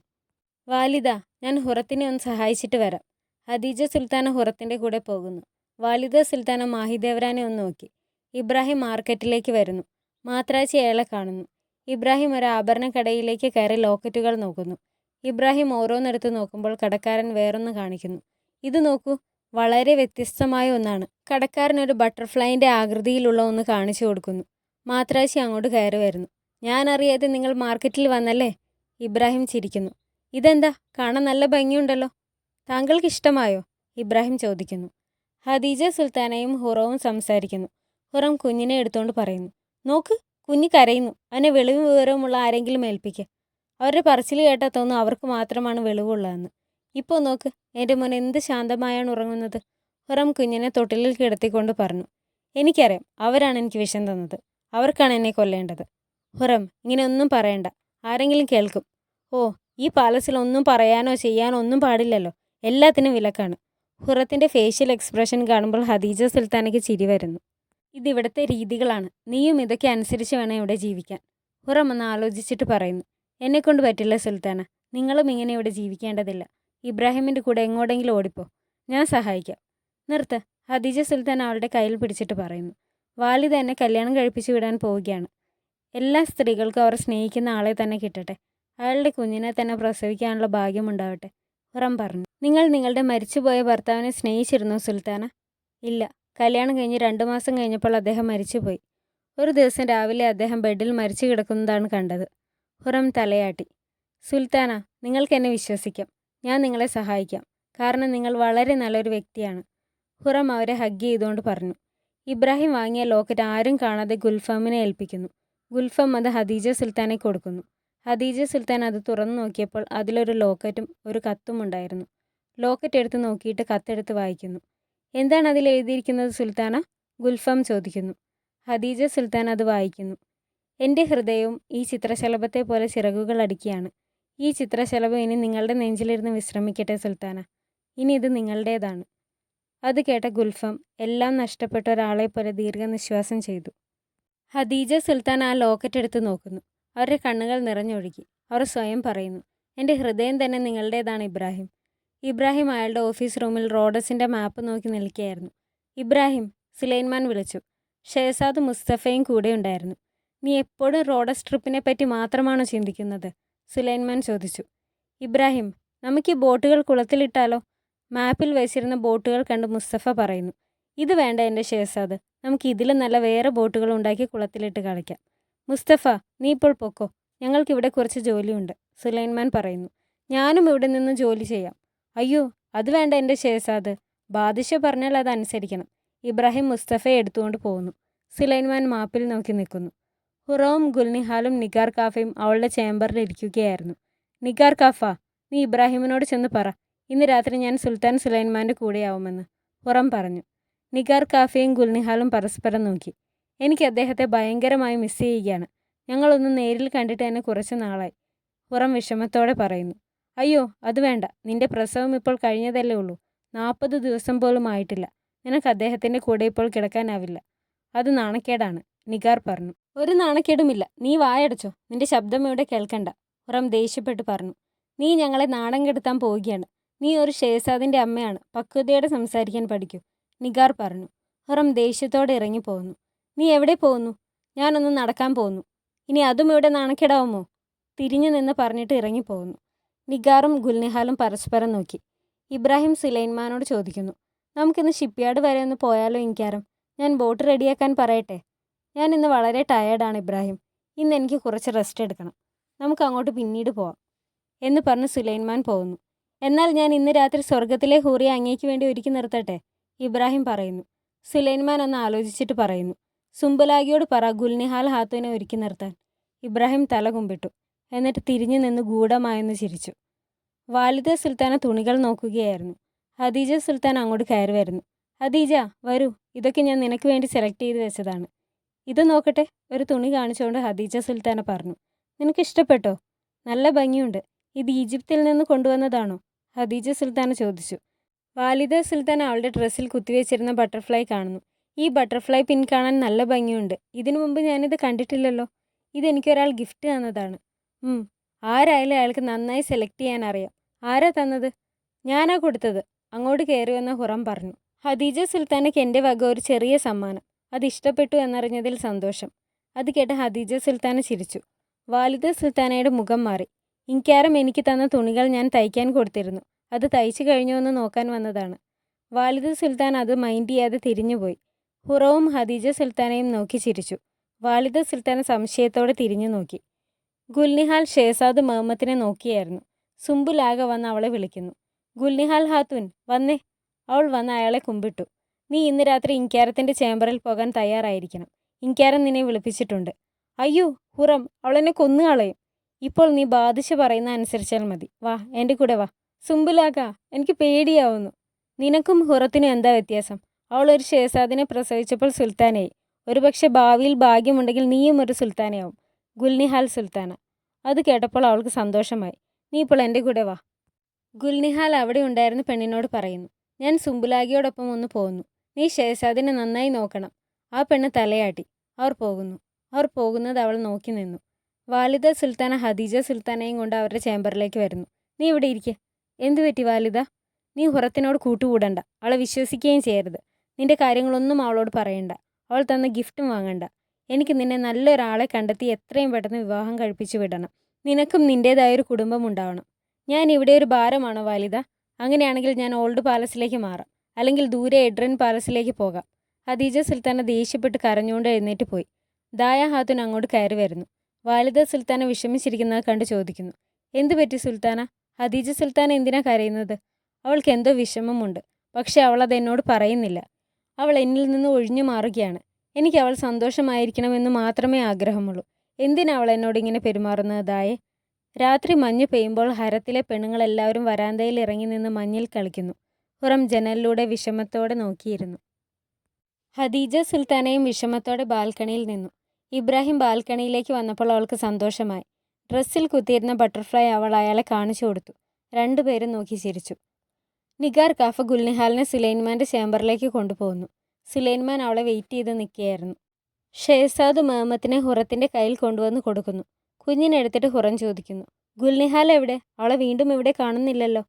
വാലിദ, ഞാൻ ഹുറത്തിനെ ഒന്ന് സഹായിച്ചിട്ട് വരാം. ഹദീജ സുൽത്താന ഹുറത്തിൻ്റെ കൂടെ പോകുന്നു. വാലിദ സുൽത്താന മാഹിദേവരാനെ ഒന്ന് നോക്കി. ഇബ്രാഹിം മാർക്കറ്റിലേക്ക് വരുന്നു. മാത്രാച്ചി അയാളെ കാണുന്നു. ഇബ്രാഹിം ഒരു ആഭരണ കടയിലേക്ക് കയറി ലോക്കറ്റുകൾ നോക്കുന്നു. ഇബ്രാഹിം ഓരോന്നെടുത്ത് നോക്കുമ്പോൾ കടക്കാരൻ വേറൊന്ന് കാണിക്കുന്നു. ഇത് നോക്കൂ, വളരെ വ്യത്യസ്തമായ ഒന്നാണ്. കടക്കാരൻ ഒരു ബട്ടർഫ്ലൈൻ്റെ ആകൃതിയിലുള്ള ഒന്ന് കാണിച്ചു കൊടുക്കുന്നു. മാത്രാച്ചി അങ്ങോട്ട് കയറി വരുന്നു. ഞാൻ അറിയാതെ നിങ്ങൾ മാർക്കറ്റിൽ വന്നല്ലേ? ഇബ്രാഹിം ചിരിക്കുന്നു. ഇതെന്താ, കാണാൻ നല്ല ഭംഗിയുണ്ടല്ലോ. താങ്കൾക്ക് ഇഷ്ടമായോ? ഇബ്രാഹിം ചോദിക്കുന്നു. ഹദീജ സുൽത്താനയും ഹുറവും സംസാരിക്കുന്നു. ഹുറം കുഞ്ഞിനെ എടുത്തുകൊണ്ട് പറയുന്നു. നോക്ക്, കുഞ്ഞ് കരയുന്നു. അവനെ വെളിവും വിവരവുമുള്ള ആരെങ്കിലും ഏൽപ്പിക്കുക. അവരുടെ പറച്ചിൽ കേട്ടാൽ തോന്നും അവർക്ക് മാത്രമാണ് വെളിവുള്ളതെന്ന്. ഇപ്പോൾ നോക്ക്, എൻ്റെ മോൻ എന്ത് ശാന്തമായാണ് ഉറങ്ങുന്നത്. ഹുറം കുഞ്ഞിനെ തൊട്ടിലിൽ കിടത്തിക്കൊണ്ട് പറഞ്ഞു. എനിക്കറിയാം, അവരാണ് എനിക്ക് വിഷം തന്നത്. അവർക്കാണ് എന്നെ കൊല്ലേണ്ടത്. ഹുറം, ഇങ്ങനെ ഒന്നും പറയണ്ട. ആരെങ്കിലും കേൾക്കും. ഓ, ഈ പാലസിൽ ഒന്നും പറയാനോ ചെയ്യാനോ ഒന്നും പാടില്ലല്ലോ. എല്ലാത്തിനും വിലക്കാണ്. ഹുറത്തിൻ്റെ ഫേഷ്യൽ എക്സ്പ്രഷൻ കാണുമ്പോൾ ഹദീജ സുൽത്താനയ്ക്ക് ചിരി വരുന്നു. ഇതിവിടുത്തെ രീതികളാണ്. നീയും ഇതൊക്കെ അനുസരിച്ച് വേണം ഇവിടെ ജീവിക്കാൻ. ഹുറം ഒന്ന് ആലോചിച്ചിട്ട് പറയുന്നു. എന്നെക്കൊണ്ട് പറ്റില്ല സുൽത്താന. നിങ്ങളും ഇങ്ങനെ ഇവിടെ ജീവിക്കേണ്ടതില്ല. ഇബ്രാഹിമിൻ്റെ കൂടെ എങ്ങോട്ടെങ്കിലും ഓടിപ്പോ. ഞാൻ സഹായിക്കാം. നിർത്ത്. ഹദീജ സുൽത്താൻ അവളുടെ കയ്യിൽ പിടിച്ചിട്ട് പറയുന്നു. വാലിദ എന്നെ കല്യാണം കഴിപ്പിച്ചു വിടാൻ പോവുകയാണ്. എല്ലാ സ്ത്രീകൾക്കും അവർ സ്നേഹിക്കുന്ന ആളെ തന്നെ കിട്ടട്ടെ. അയാളുടെ കുഞ്ഞിനെ തന്നെ പ്രസവിക്കാനുള്ള ഭാഗ്യമുണ്ടാവട്ടെ. ഹുറം പറഞ്ഞു. നിങ്ങൾ നിങ്ങളുടെ മരിച്ചുപോയ ഭർത്താവിനെ സ്നേഹിച്ചിരുന്നോ സുൽത്താന? ഇല്ല. കല്യാണം കഴിഞ്ഞ് 2 മാസം കഴിഞ്ഞപ്പോൾ അദ്ദേഹം മരിച്ചുപോയി. ഒരു ദിവസം രാവിലെ അദ്ദേഹം ബെഡിൽ മരിച്ചു കിടക്കുന്നതാണ് കണ്ടത്. ഹുറം തലയാട്ടി. സുൽത്താന, നിങ്ങൾക്ക് എന്നെ വിശ്വസിക്കാം. ഞാൻ നിങ്ങളെ സഹായിക്കാം. കാരണം നിങ്ങൾ വളരെ നല്ലൊരു വ്യക്തിയാണ്. ഹുറം അവരെ ഹഗ് ചെയ്തുകൊണ്ട് പറഞ്ഞു. ഇബ്രാഹിം വാങ്ങിയ ലോക്കറ്റ് ആരും കാണാതെ ഗുൽഫാമിനെ ഏൽപ്പിക്കുന്നു. ഗുൽഫാം അത് ഖദീജ സുൽത്താനെ കൊടുക്കുന്നു. ഖദീജ സുൽത്താൻ അത് തുറന്നു നോക്കിയപ്പോൾ അതിലൊരു ലോക്കറ്റും ഒരു കത്തും ഉണ്ടായിരുന്നു. ലോക്കറ്റ് എടുത്ത് നോക്കിയിട്ട് കത്തെടുത്ത് വായിക്കുന്നു. എന്താണ് അതിൽ എഴുതിയിരിക്കുന്നത് സുൽത്താന? ഗുൽഫാം ചോദിക്കുന്നു. ഖദീജ സുൽത്താൻ അത് വായിക്കുന്നു. എൻ്റെ ഹൃദയവും ഈ ചിത്രശലഭത്തെ പോലെ ചിറകുകൾ അടിക്കുകയാണ്. ഈ ചിത്രശലഭം ഇനി നിങ്ങളുടെ നെഞ്ചിലിരുന്ന് വിശ്രമിക്കട്ടെ സുൽത്താന. ഇനി ഇത് നിങ്ങളുടേതാണ്. അത് കേട്ട ഗുൽഫാം എല്ലാം നഷ്ടപ്പെട്ട ഒരാളെ പോലെ ദീർഘനിശ്വാസം ചെയ്തു. ഖദീജ സുൽത്താൻ ആ ലോക്കറ്റ് എടുത്ത് നോക്കുന്നു. അവരുടെ കണ്ണുകൾ നിറഞ്ഞൊഴുകി. അവർ സ്വയം പറയുന്നു, എൻ്റെ ഹൃദയം തന്നെ നിങ്ങളുടേതാണ് ഇബ്രാഹിം. ഇബ്രാഹിം അയാളുടെ ഓഫീസ് റൂമിൽ റോഡസിൻ്റെ മാപ്പ് നോക്കി നിൽക്കുകയായിരുന്നു. ഇബ്രാഹിം, സുലൈമാൻ വിളിച്ചു. ഷെഹസാദ് മുസ്തഫയും കൂടെ ഉണ്ടായിരുന്നു. നീ എപ്പോഴും റോഡസ് ട്രിപ്പിനെ പറ്റി മാത്രമാണോ ചിന്തിക്കുന്നത്? സുലൈമാൻ ചോദിച്ചു. ഇബ്രാഹിം, നമുക്ക് ഈ ബോട്ടുകൾ കുളത്തിലിട്ടാലോ? മാപ്പിൽ വെച്ചിരുന്ന ബോട്ടുകൾ കണ്ട് മുസ്തഫ പറയുന്നു. ഇത് വേണ്ട എൻ്റെ ഷെഹസാദ്, നമുക്ക് ഇതിലും നല്ല വേറെ ബോട്ടുകൾ ഉണ്ടാക്കി കുളത്തിലിട്ട് കളിക്കാം. മുസ്തഫ, നീ ഇപ്പോൾ പൊക്കോ, ഞങ്ങൾക്കിവിടെ കുറച്ച് ജോലിയുണ്ട്. സുലൈമാൻ പറയുന്നു. ഞാനും ഇവിടെ നിന്ന് ജോലി ചെയ്യാം. അയ്യോ, അത് വേണ്ട എൻ്റെ ഷെഹസാദ്, ബാദിഷ പറഞ്ഞാൽ അത് അനുസരിക്കണം. ഇബ്രാഹിം മുസ്തഫയെ എടുത്തുകൊണ്ട് പോകുന്നു. സുലൈമാൻ മാപ്പിൽ നോക്കി നിൽക്കുന്നു. ഹുറവും ഗുൽനിഹാലും നിഗാർ കാഫയും അവളുടെ ചേംബറിൽ ഇരിക്കുകയായിരുന്നു. നിഗാർ കാഫ, നീ ഇബ്രാഹിമിനോട് ചെന്ന് പറ, ഇന്ന് രാത്രി ഞാൻ സുൽത്താൻ സുലൈമാൻ്റെ കൂടെയാവുമെന്ന്. ഹുറം പറഞ്ഞു. നിഗാർ കാഫയും ഗുൽനിഹാലും പരസ്പരം നോക്കി. എനിക്ക് അദ്ദേഹത്തെ ഭയങ്കരമായി മിസ് ചെയ്യുകയാണ്. ഞങ്ങളൊന്ന് നേരിൽ കണ്ടിട്ട് തന്നെ കുറച്ച് നാളായി. ഹുറം വിഷമത്തോടെ പറയുന്നു. അയ്യോ, അത് വേണ്ട, നിന്റെ പ്രസവം ഇപ്പോൾ കഴിഞ്ഞതല്ലേ ഉള്ളൂ. 40 ദിവസം പോലും ആയിട്ടില്ല. നിനക്ക് അദ്ദേഹത്തിൻ്റെ കൂടെ ഇപ്പോൾ കിടക്കാനാവില്ല. അത് നാണക്കേടാണ്, നിഗാർ പറഞ്ഞു. ഒരു നാണക്കേടുമില്ല, നീ വായടച്ചോ, നിന്റെ ശബ്ദം ഇവിടെ കേൾക്കണ്ട. ഹുറം ദേഷ്യപ്പെട്ട് പറഞ്ഞു. നീ ഞങ്ങളെ നാണം കെടുത്താൻ പോവുകയാണ്. നീ ഒരു ഷെഹസാദിൻ്റെ അമ്മയാണ്, പക്വതയോടെ സംസാരിക്കാൻ പഠിക്കൂ, നിഗാർ പറഞ്ഞു. ഹുറം ദേഷ്യത്തോടെ ഇറങ്ങിപ്പോകുന്നു. നീ എവിടെ പോകുന്നു? ഞാനൊന്ന് നടക്കാൻ പോകുന്നു. ഇനി അതും ഇവിടെ നാണക്കേടാവുമോ? തിരിഞ്ഞു നിന്ന് പറഞ്ഞിട്ട് ഇറങ്ങിപ്പോകുന്നു. നിഗാറും ഗുൽനിഹാലും പരസ്പരം നോക്കി. ഇബ്രാഹിം സുലൈമാനോട് ചോദിക്കുന്നു. നമുക്കിന്ന് ഷിപ്പ്യാർഡ് വരെ ഒന്ന് പോയാലോ ഇൻകാരം? ഞാൻ ബോട്ട് റെഡിയാക്കാൻ പറയട്ടെ? ഞാൻ ഇന്ന് വളരെ ടയേർഡാണ് ഇബ്രാഹിം. ഇന്ന് എനിക്ക് കുറച്ച് റെസ്റ്റ് എടുക്കണം. നമുക്ക് അങ്ങോട്ട് പിന്നീട് പോവാം എന്ന് പറഞ്ഞ് സുലൈമാൻ പോകുന്നു. എന്നാൽ ഞാൻ ഇന്ന് രാത്രി സ്വർഗത്തിലെ ഹൂറിയെ അങ്ങേക്ക് വേണ്ടി ഒരുക്കി നിർത്തട്ടെ? ഇബ്രാഹിം പറയുന്നു. സുലൈമാൻ ഒന്ന് ആലോചിച്ചിട്ട് പറയുന്നു. സുംബുലാഗിയോട് പറ ഗുൽനിഹാൽ ഹാത്തുവിനെ ഒരുക്കി നിർത്താൻ. ഇബ്രാഹിം തല കുമ്പിട്ടു. എന്നിട്ട് തിരിഞ്ഞു നിന്ന് ഗൂഢമായെന്ന് ചിരിച്ചു. വാലിദ സുൽത്താന തുണികൾ നോക്കുകയായിരുന്നു. ഖദീജ സുൽത്താൻ അങ്ങോട്ട് കയറി വരുന്നു. ഖദീജ, വരൂ, ഇതൊക്കെ ഞാൻ നിനക്ക് വേണ്ടി സെലക്ട് ചെയ്ത് വെച്ചതാണ്. ഇത് നോക്കട്ടെ, ഒരു തുണി കാണിച്ചുകൊണ്ട് ഖദീജ സുൽത്താന പറഞ്ഞു. നിനക്ക് ഇഷ്ടപ്പെട്ടോ? നല്ല ഭംഗിയുണ്ട്. ഇത് ഈജിപ്തിൽ നിന്ന് കൊണ്ടുവന്നതാണോ? ഖദീജ സുൽത്താന ചോദിച്ചു. വാലിദ സുൽത്താൻ അവളുടെ ഡ്രസ്സിൽ കുത്തിവെച്ചിരുന്ന ബട്ടർഫ്ലൈ കാണുന്നു. ഈ ബട്ടർഫ്ലൈ പിൻ കാണാൻ നല്ല ഭംഗിയുണ്ട്. ഇതിനു മുമ്പ് ഞാനിത് കണ്ടിട്ടില്ലല്ലോ. ഇതെനിക്കൊരാൾ ഗിഫ്റ്റ് തന്നതാണ്. ആരായാലും അയാൾക്ക് നന്നായി സെലക്ട് ചെയ്യാൻ അറിയാം. ആരാ തന്നത്? ഞാനാ കൊടുത്തത്, അങ്ങോട്ട് കയറി വന്ന ഹുറം പറഞ്ഞു. ഖദീജ സുൽത്താനയ്ക്ക് എൻ്റെ വക ഒരു ചെറിയ സമ്മാനം. അത് ഇഷ്ടപ്പെട്ടു എന്നറിഞ്ഞതിൽ സന്തോഷം. അത് കേട്ട് ഖദീജ സുൽത്താന ചിരിച്ചു. വാലിദ സുൽത്താനയുടെ മുഖം മാറി. ഇൻകാരം എനിക്ക് തന്ന തുണികൾ ഞാൻ തയ്ക്കാൻ കൊടുത്തിരുന്നു. അത് തയ്ച്ചു കഴിഞ്ഞോ എന്ന് നോക്കാൻ വന്നതാണ്. വാലിദ സുൽത്താൻ അത് മൈൻഡ് ചെയ്യാതെ തിരിഞ്ഞുപോയി. ഹുറവും ഖദീജ സുൽത്താനയും നോക്കി ചിരിച്ചു. വാലിദ സുൽത്താന സംശയത്തോടെ തിരിഞ്ഞു നോക്കി. ഗുൽനിഹാൽ ഷെഹസാദ് മുഹമ്മദിനെ നോക്കിയായിരുന്നു. സുംബുലാകെ വന്ന് അവളെ വിളിക്കുന്നു. ഗുൽനിഹാൽ ഹാത്തൂൻ, വന്നേ. അവൾ വന്ന് അയാളെ കുമ്പിട്ടു. നീ ഇന്ന് രാത്രി ഇൻകാരത്തിൻ്റെ ചേംബറിൽ പോകാൻ തയ്യാറായിരിക്കണം. ഇൻകാരം നിന്നെ വിളിപ്പിച്ചിട്ടുണ്ട്. അയ്യോ ഹുറം, അവളെന്നെ കൊന്നുകളയും. ഇപ്പോൾ നീ ബാദിഷ പറയുന്ന അനുസരിച്ചാൽ മതി. വാ, എൻ്റെ കൂടെ വാ. സുംബുലാക, എനിക്ക് പേടിയാവുന്നു. നിനക്കും ഹുറത്തിനും എന്താ വ്യത്യാസം? അവൾ ഒരു ഷെഹസാദിനെ പ്രസവിച്ചപ്പോൾ സുൽത്താനയായി. ഒരുപക്ഷെ ഭാവിയിൽ ഭാഗ്യമുണ്ടെങ്കിൽ നീയും ഒരു സുൽത്താനയാവും. ഗുൽനിഹാൽ സുൽത്താന. അത് കേട്ടപ്പോൾ അവൾക്ക് സന്തോഷമായി. നീ ഇപ്പോൾ എൻ്റെ കൂടെ വാ. ഗുൽനിഹാൽ അവിടെ ഉണ്ടായിരുന്ന പെണ്ണിനോട് പറയുന്നു. ഞാൻ സുംബുലാഗിയോടൊപ്പം ഒന്ന് പോകുന്നു. നീ ഷെഹസാദിനെ നന്നായി നോക്കണം. ആ പെണ്ണ് തലയാട്ടി. അവർ പോകുന്നു. അവർ പോകുന്നത് അവൾ നോക്കി നിന്നു. വാലിദ സുൽത്താന ഖദീജ സുൽത്താനയും കൊണ്ട് അവരുടെ ചേംബറിലേക്ക് വരുന്നു. നീ ഇവിടെ ഇരിക്കെ. എന്തു പറ്റി വാലിദ? നീ ഹുറത്തിനോട് കൂട്ടുകൂടണ്ട. അവളെ വിശ്വസിക്കുകയും ചെയ്യരുത്. നിന്റെ കാര്യങ്ങളൊന്നും അവളോട് പറയണ്ട. അവൾ തന്ന ഗിഫ്റ്റും വാങ്ങണ്ട. എനിക്ക് നിന്നെ നല്ലൊരാളെ കണ്ടെത്തി എത്രയും പെട്ടെന്ന് വിവാഹം കഴിപ്പിച്ചു വിടണം. നിനക്കും നിൻ്റേതായൊരു കുടുംബം ഉണ്ടാവണം. ഞാൻ ഇവിടെ ഒരു ഭാരമാണോ വാലിദ? അങ്ങനെയാണെങ്കിൽ ഞാൻ ഓൾഡ് പാലസിലേക്ക് മാറാം. അല്ലെങ്കിൽ ദൂരെ എഡ്രൻ പാലസിലേക്ക് പോകാം. ഖദീജ സുൽത്താന ദേഷ്യപ്പെട്ട് കരഞ്ഞുകൊണ്ട് എഴുന്നേറ്റ് പോയി. ദായ ഹാത്തുൻ അങ്ങോട്ട് കയറി വരുന്നു. വാലിദ സുൽത്താന വിഷമിച്ചിരിക്കുന്നത് കണ്ട് ചോദിക്കുന്നു. എന്തു പറ്റി സുൽത്താന? ഹദീജ സുൽത്താന എന്തിനാ കരയുന്നത്? അവൾക്ക് എന്തോ വിഷമമുണ്ട്. പക്ഷെ അവൾ അത് എന്നോട് പറയുന്നില്ല. അവൾ എന്നിൽ നിന്ന് ഒഴിഞ്ഞു മാറുകയാണ്. എനിക്ക് അവൾ സന്തോഷമായിരിക്കണമെന്ന് മാത്രമേ ആഗ്രഹമുള്ളൂ. എന്തിനാ അവൾ എന്നോട് ഇങ്ങനെ പെരുമാറുന്നത് ദായെ? രാത്രി മഞ്ഞ് പെയ്യുമ്പോൾ ഹരത്തിലെ പെണ്ണുങ്ങളെല്ലാവരും വരാന്തയിൽ ഇറങ്ങി നിന്ന് മഞ്ഞിൽ കളിക്കുന്നു. ഹുറം ജനലിലൂടെ വിഷമത്തോടെ നോക്കിയിരുന്നു. ഹദീജ സുൽത്താനയും വിഷമത്തോടെ ബാൽക്കണിയിൽ നിന്നു. ഇബ്രാഹിം ബാൽക്കണിയിലേക്ക് വന്നപ്പോൾ അവൾക്ക് സന്തോഷമായി. ഡ്രസ്സിൽ കുത്തിയിരുന്ന ബട്ടർഫ്ലൈ അവൾ അയാളെ കാണിച്ചു കൊടുത്തു. രണ്ടുപേരും നോക്കി ചിരിച്ചു. നിഗാർ കാഫ ഗുൽനിഹാലിനെ സുലൈൻമാൻ്റെ ചേംബറിലേക്ക് കൊണ്ടുപോകുന്നു. സുലൈൻമാൻ അവളെ വെയിറ്റ് ചെയ്ത് നിൽക്കുകയായിരുന്നു. ഷെഹസാദ് മുഹമ്മദിനെ ഹുറത്തിൻ്റെ കയ്യിൽ കൊണ്ടുവന്ന് കൊടുക്കുന്നു. കുഞ്ഞിനെടുത്തിട്ട് ഹുറം ചോദിക്കുന്നു, ഗുൽനിഹാൽ എവിടെ? അവളെ വീണ്ടും ഇവിടെ കാണുന്നില്ലല്ലോ.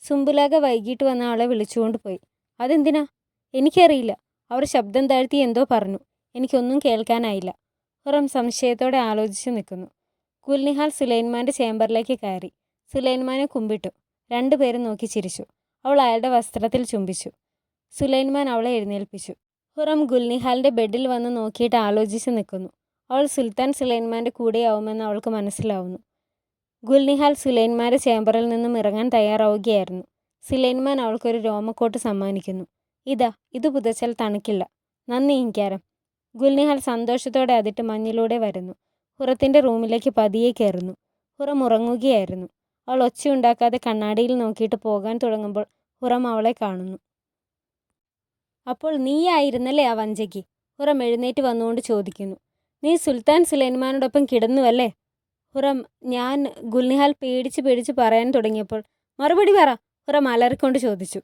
സുംബുലാഗ വൈകിട്ട് വന്ന ആളെ വിളിച്ചുകൊണ്ട് പോയി. അതെന്തിനാ? എനിക്കറിയില്ല. അവർ ശബ്ദം താഴ്ത്തി എന്തോ പറഞ്ഞു. എനിക്കൊന്നും കേൾക്കാനായില്ല. ഹുറം സംശയത്തോടെ ആലോചിച്ചു നിൽക്കുന്നു. ഗുൽനിഹാൽ സുലൈൻമാൻ്റെ ചേംബറിലേക്ക് കയറി. സുലൈൻമാനെ കുമ്പിട്ടു. രണ്ടുപേരും നോക്കി ചിരിച്ചു. അവൾ അയാളുടെ വസ്ത്രത്തിൽ ചുംബിച്ചു. സുലൈൻമാൻ അവളെ എഴുന്നേൽപ്പിച്ചു. ഹുറം ഗുൽനിഹാലിൻ്റെ ബെഡിൽ വന്ന് നോക്കിയിട്ട് ആലോചിച്ച് നിൽക്കുന്നു. അവൾ സുൽത്താൻ സുലൈൻമാൻ്റെ കൂടെയാവുമെന്ന് അവൾക്ക് മനസ്സിലാവുന്നു. ഗുൽനിഹാൽ സുലൈൻമാൻ്റെ ചേംബറിൽ നിന്നും ഇറങ്ങാൻ തയ്യാറാവുകയായിരുന്നു. സുലൈൻമാൻ അവൾക്കൊരു രോമക്കോട്ട് സമ്മാനിക്കുന്നു. ഇത് പുതച്ചാൽ തണുക്കില്ല. നന്ദി ഇങ്കാരം. ഗുൽനിഹാൽ സന്തോഷത്തോടെ അതിട്ട് മഞ്ഞിലൂടെ വരുന്നു. ഹുറത്തിൻ്റെ റൂമിലേക്ക് പതിയെ കയറുന്നു. ഹുറം ഉറങ്ങുകയായിരുന്നു. അവൾ ഒച്ചയുണ്ടാക്കാതെ കണ്ണാടിയിൽ നോക്കിയിട്ട് പോകാൻ തുടങ്ങുമ്പോൾ ഹുറം അവളെ കാണുന്നു. അപ്പോൾ നീയായിരുന്നല്ലേ ആ വഞ്ചകി? ഹുറം എഴുന്നേറ്റ് വന്നുകൊണ്ട് ചോദിക്കുന്നു. നീ സുൽത്താൻ സുലൈൻമാനോടൊപ്പം കിടന്നുവല്ലേ? ഹുറം ഞാൻ ഗുൽനിഹാൽ പേടിച്ച് പറയാൻ തുടങ്ങിയപ്പോൾ മറുപടി പറ, ഹുറം അലറിക്കൊണ്ട് ചോദിച്ചു.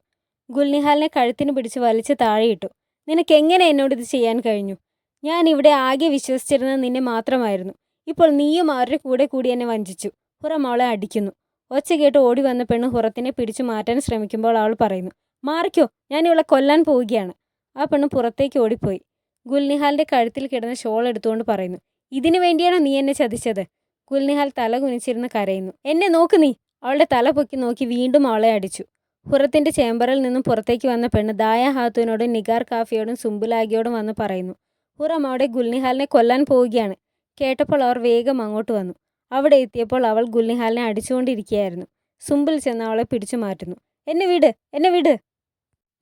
ഗുൽനിഹാലിനെ കഴുത്തിന് പിടിച്ച് വലിച്ച് താഴെയിട്ടു. നിനക്കെങ്ങനെ എന്നോട് ഇത് ചെയ്യാൻ കഴിഞ്ഞു? ഞാൻ ഇവിടെ ആകെ വിശ്വസിച്ചിരുന്നത് നിന്നെ മാത്രമായിരുന്നു. ഇപ്പോൾ നീയും അവരുടെ കൂടി എന്നെ വഞ്ചിച്ചു. ഹുറം അവളെ അടിക്കുന്നു. ഒച്ച കേട്ട് ഓടി വന്ന പെണ്ണ് ഹുറത്തിനെ പിടിച്ചു മാറ്റാൻ ശ്രമിക്കുമ്പോൾ അവൾ പറയുന്നു, മാറിക്കോ, ഞാൻ ഇവളെ കൊല്ലാൻ പോവുകയാണ്. ആ പെണ്ണ് പുറത്തേക്ക് ഓടിപ്പോയി. ഗുൽനിഹാലിൻ്റെ കഴുത്തിൽ കിടന്ന ഷോൾ എടുത്തുകൊണ്ട് പറയുന്നു, ഇതിനു വേണ്ടിയാണോ നീ എന്നെ ചതിച്ചത്? ഗുൽനിഹാൽ തല കുനിച്ചിരുന്ന് കരയുന്നു. എന്നെ നോക്ക് നീ. അവളുടെ തല പൊക്കി നോക്കി വീണ്ടും അവളെ അടിച്ചു. ഹുറത്തിൻ്റെ ചേംബറിൽ നിന്നും പുറത്തേക്ക് വന്ന പെണ്ണ് ദായ ഹാത്തൂനോടും നിഗാർ കാഫിയോടും സുംബുലാഗിയോടും വന്ന് പറയുന്നു, ഹുറം അവിടെ ഗുൽനിഹാലിനെ കൊല്ലാൻ പോവുകയാണ്. കേട്ടപ്പോൾ അവർ വേഗം അങ്ങോട്ട് വന്നു. അവിടെ എത്തിയപ്പോൾ അവൾ ഗുൽനിഹാലിനെ അടിച്ചുകൊണ്ടിരിക്കുകയായിരുന്നു. സുംബുൽ ചെന്ന് അവളെ പിടിച്ചു മാറ്റുന്നു. എന്നെ വിട്.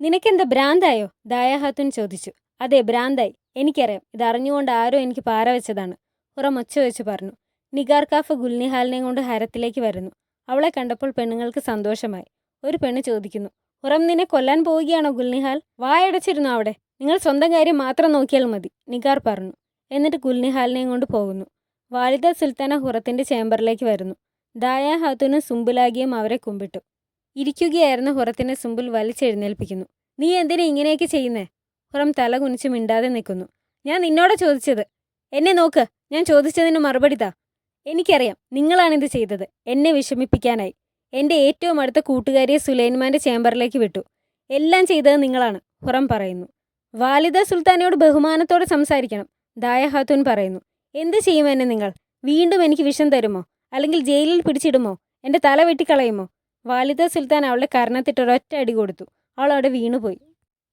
നിനക്കെന്താ ഭ്രാന്തായോ? ദായ ഹാത്തൂൻ ചോദിച്ചു. അതെ, ഭ്രാന്തായി. എനിക്കറിയാം. ഇതറിഞ്ഞുകൊണ്ട് ആരോ എനിക്ക് പാര വെച്ചതാണ്. ഹുറം ഒച്ച വെച്ച് പറഞ്ഞു. നിഗാർ കാഫ ഗുൽനിഹാലിനെ കൊണ്ട് ഹരത്തിലേക്ക് വരുന്നു. അവളെ കണ്ടപ്പോൾ പെണ്ണുങ്ങൾക്ക് സന്തോഷമായി. ഒരു പെണ്ണ് ചോദിക്കുന്നു, ഹുറം നിന്നെ കൊല്ലാൻ പോവുകയാണോ ഗുൽനിഹാൽ? വായടച്ചിരുന്നു അവിടെ. നിങ്ങൾ സ്വന്തം കാര്യം മാത്രം നോക്കിയാൽ മതി, നിഗാർ പറഞ്ഞു. എന്നിട്ട് ഗുൽനിഹാലിനെയും കൊണ്ട് പോകുന്നു. വാലിദ സുൽത്താന ഹുറത്തിൻ്റെ ചേംബറിലേക്ക് വരുന്നു. ദായ ഹാത്തൂനും സുംബുലാഗിയും അവരെ കുമ്പിട്ടു. ഇരിക്കുകയായിരുന്ന ഹുറത്തിനെ സുംബുൽ വലിച്ചെഴുന്നേൽപ്പിക്കുന്നു. നീ എന്തിനാ ഇങ്ങനെയൊക്കെ ചെയ്യുന്നേ? ഹുറം തല കുനിച്ച് മിണ്ടാതെ നിൽക്കുന്നു. ഞാൻ നിന്നോട് ചോദിച്ചത്. എന്നെ നോക്ക്, ഞാൻ ചോദിച്ചതിന് മറുപടി താ. എനിക്കറിയാം നിങ്ങളാണിത് ചെയ്തത്, എന്നെ വിഷമിപ്പിക്കാനായി. എൻ്റെ ഏറ്റവും അടുത്ത കൂട്ടുകാരിയെ സുലൈൻമാൻ്റെ ചേംബറിലേക്ക് വിട്ടു. എല്ലാം ചെയ്തത് നിങ്ങളാണ്, ഹുറം പറയുന്നു. വാലിദ സുൽത്താനയോട് ബഹുമാനത്തോടെ സംസാരിക്കണം, ദായ ഹാത്തൂൻ പറയുന്നു. എന്ത് ചെയ്യും എന്നെ നിങ്ങൾ? വീണ്ടും എനിക്ക് വിഷം തരുമോ? അല്ലെങ്കിൽ ജയിലിൽ പിടിച്ചിടുമോ? എൻ്റെ തല വെട്ടിക്കളയുമോ? വാലിദ സുൽത്താൻ അവളുടെ കർണത്തിട്ടൊരൊറ്റ അടി കൊടുത്തു. അവൾ അവിടെ വീണുപോയി.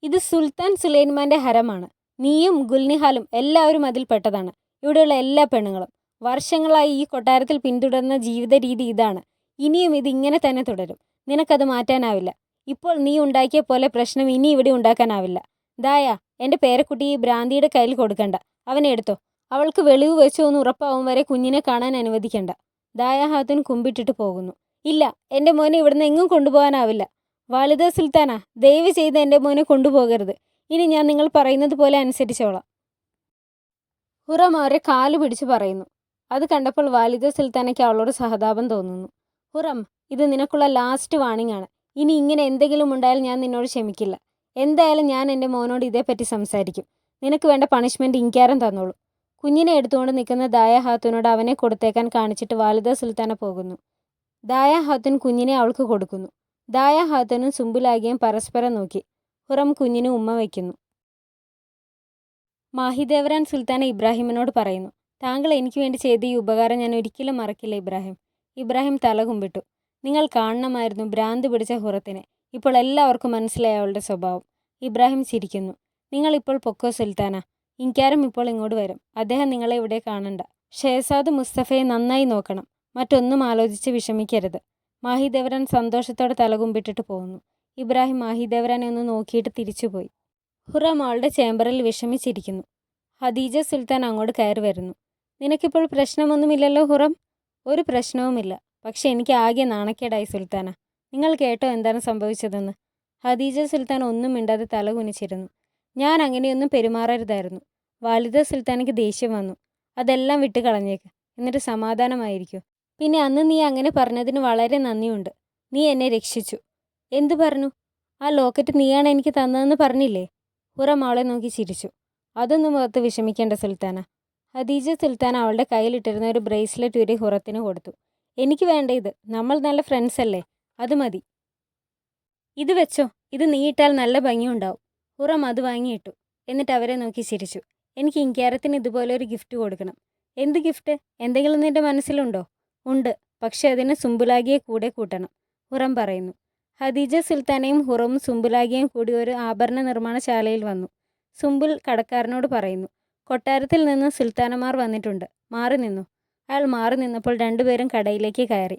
ഇത് സുൽത്താൻ സുലൈൻമാൻ്റെ ഹരമാണ്. നീയും ഗുൽനിഹാലും എല്ലാവരും അതിൽ പെട്ടതാണ്. ഇവിടെയുള്ള എല്ലാ പെണ്ണുങ്ങളും വർഷങ്ങളായി ഈ കൊട്ടാരത്തിൽ പിന്തുടർന്ന ജീവിത രീതി ഇതാണ്. ഇനിയും ഇത് ഇങ്ങനെ തന്നെ തുടരും. നിനക്കത് മാറ്റാനാവില്ല. ഇപ്പോൾ നീ ഉണ്ടാക്കിയ പോലെ പ്രശ്നം ഇനി ഇവിടെ ഉണ്ടാക്കാനാവില്ല. ദായ, എൻ്റെ പേരക്കുട്ടിയെ ഭ്രാന്തിയുടെ കയ്യിൽ കൊടുക്കണ്ട. അവനെ എടുത്തോ. അവൾക്ക് വെളിവ് വെച്ചോ എന്ന് ഉറപ്പാവും വരെ കുഞ്ഞിനെ കാണാൻ അനുവദിക്കണ്ട. ദായ ഹാത്തൂൻ കുമ്പിട്ടിട്ട് പോകുന്നു. ഇല്ല, എൻ്റെ മോനെ ഇവിടുന്ന് എങ്ങും കൊണ്ടുപോകാനാവില്ല. വാലിദ സുൽത്താന, ദയവ് ചെയ്ത് എൻ്റെ മോനെ കൊണ്ടുപോകരുത്. ഇനി ഞാൻ നിങ്ങൾ പറയുന്നത് പോലെ അനുസരിച്ചോളാം. ഹുറം അവരെ കാലു പിടിച്ച് പറയുന്നു. അത് കണ്ടപ്പോൾ വാലിദ സുൽത്താനയ്ക്ക് അവളോട് സഹതാപം തോന്നുന്നു. ഹുറം, ഇത് നിനക്കുള്ള ലാസ്റ്റ് വാണിംഗ് ആണ്. ഇനി ഇങ്ങനെ എന്തെങ്കിലും ഉണ്ടായാൽ ഞാൻ നിന്നോട് ക്ഷമിക്കില്ല. എന്തായാലും ഞാൻ എൻ്റെ മോനോട് ഇതേപ്പറ്റി സംസാരിക്കും. നിനക്ക് വേണ്ട പണിഷ്മെൻറ്റ് ഇങ്കാരം തന്നോളൂ. കുഞ്ഞിനെ എടുത്തുകൊണ്ട് നിൽക്കുന്ന ദായ ഹാത്തൂനോട് അവനെ കൊടുത്തേക്കാൻ കാണിച്ചിട്ട് വാലിദ സുൽത്താന പോകുന്നു. ദായ ഹാത്തൂൻ കുഞ്ഞിനെ അവൾക്ക് കൊടുക്കുന്നു. ദായ ഹാത്തൂനും സുംബുലാഗിയും പരസ്പരം നോക്കി. ഹുറം കുഞ്ഞിന് ഉമ്മ വയ്ക്കുന്നു. മാഹിദേവരാൻ സുൽത്താന ഇബ്രാഹിമിനോട് പറയുന്നു, താങ്കൾ എനിക്ക് വേണ്ടി ചെയ്ത ഈ ഉപകാരം ഞാൻ ഒരിക്കലും മറക്കില്ല ഇബ്രാഹിം. ഇബ്രാഹിം തല കുമ്പിട്ടു. നിങ്ങൾ കാണണമായിരുന്നു ഭ്രാന്ത് പിടിച്ച ഹുറത്തിനെ. ഇപ്പോൾ എല്ലാവർക്കും മനസ്സിലായി അവളുടെ സ്വഭാവം. ഇബ്രാഹിം ചിരിക്കുന്നു. നിങ്ങളിപ്പോൾ പൊക്കോ സുൽത്താന. ഇങ്കാരം ഇപ്പോൾ ഇങ്ങോട്ട് വരും. അദ്ദേഹം നിങ്ങളെ ഇവിടെ കാണണ്ട. ഷെഹസാദ് മുസ്തഫയെ നന്നായി നോക്കണം. മറ്റൊന്നും ആലോചിച്ച് വിഷമിക്കരുത്. മാഹിദേവരൻ സന്തോഷത്തോടെ തലകുമ്പിട്ടിട്ട് പോകുന്നു. ഇബ്രാഹിം മാഹിദേവരനെ ഒന്ന് നോക്കിയിട്ട് തിരിച്ചുപോയി. ഹുറം അവളുടെ ചേംബറിൽ വിഷമിച്ചിരിക്കുന്നു. ഖദീജ സുൽത്താൻ അങ്ങോട്ട് കയറി വരുന്നു. നിനക്കിപ്പോൾ പ്രശ്നമൊന്നുമില്ലല്ലോ ഹുറം? ഒരു പ്രശ്നവുമില്ല. പക്ഷെ എനിക്ക് ആകെ നാണക്കേടായി സുൽത്താന. നിങ്ങൾ കേട്ടോ എന്താണ് സംഭവിച്ചതെന്ന്? ഖദീജ സുൽത്താൻ ഒന്നും മിണ്ടാതെ തല കുനിച്ചിരുന്നു. ഞാൻ അങ്ങനെയൊന്നും പെരുമാറരുതായിരുന്നു. വാലിദ സുൽത്താനയ്ക്ക് ദേഷ്യം വന്നു. അതെല്ലാം വിട്ട് കളഞ്ഞേക്ക്. എന്നിട്ട് സമാധാനമായിരിക്കൂ. പിന്നെ അന്ന് നീ അങ്ങനെ പറഞ്ഞതിന് വളരെ നന്ദിയുണ്ട്. നീ എന്നെ രക്ഷിച്ചു. എന്തു പറഞ്ഞു? ആ ലോക്കറ്റ് നീയാണ് എനിക്ക് തന്നതെന്ന് പറഞ്ഞില്ലേ? ഹുറം അവളെ നോക്കി ചിരിച്ചു. അതൊന്നും ഓർത്ത് വിഷമിക്കേണ്ട സുൽത്താന. ഖദീജ സുൽത്താൻ അവളുടെ കയ്യിലിട്ടിരുന്ന ഒരു ബ്രേസ്ലെറ്റ് ഊരി ഹുറത്തിന് കൊടുത്തു. എനിക്ക് വേണ്ട ഇത്. നമ്മൾ നല്ല ഫ്രണ്ട്സ് അല്ലേ? അത് മതി. ഇത് വെച്ചോ. ഇത് നീ ഇട്ടാൽ നല്ല ഭംഗിയുണ്ടാവും. ഹുറം അത് വാങ്ങിയിട്ടു. എന്നിട്ട് അവരെ നോക്കി ചിരിച്ചു. എനിക്ക് ഇൻക്യാരത്തിന് ഇതുപോലെ ഒരു ഗിഫ്റ്റ് കൊടുക്കണം. എന്ത് ഗിഫ്റ്റ്? എന്തെങ്കിലും നിന്റെ മനസ്സിലുണ്ടോ? ഉണ്ട്. പക്ഷെ അതിന് സുംബുലാഗിയെ കൂടെ കൂട്ടണം. ഹുറം പറയുന്നു. ഖദീജ സുൽത്താനയും ഹുറവും സുംബുലാഗിയും കൂടി ഒരു ആഭരണ നിർമ്മാണശാലയിൽ വന്നു. സുംബുൽ കടക്കാരനോട് പറയുന്നു. കൊട്ടാരത്തിൽ നിന്ന് സുൽത്താനമാർ വന്നിട്ടുണ്ട്. മാറി നിന്നു. അയാൾ മാറി നിന്നപ്പോൾ രണ്ടുപേരും കടയിലേക്ക് കയറി.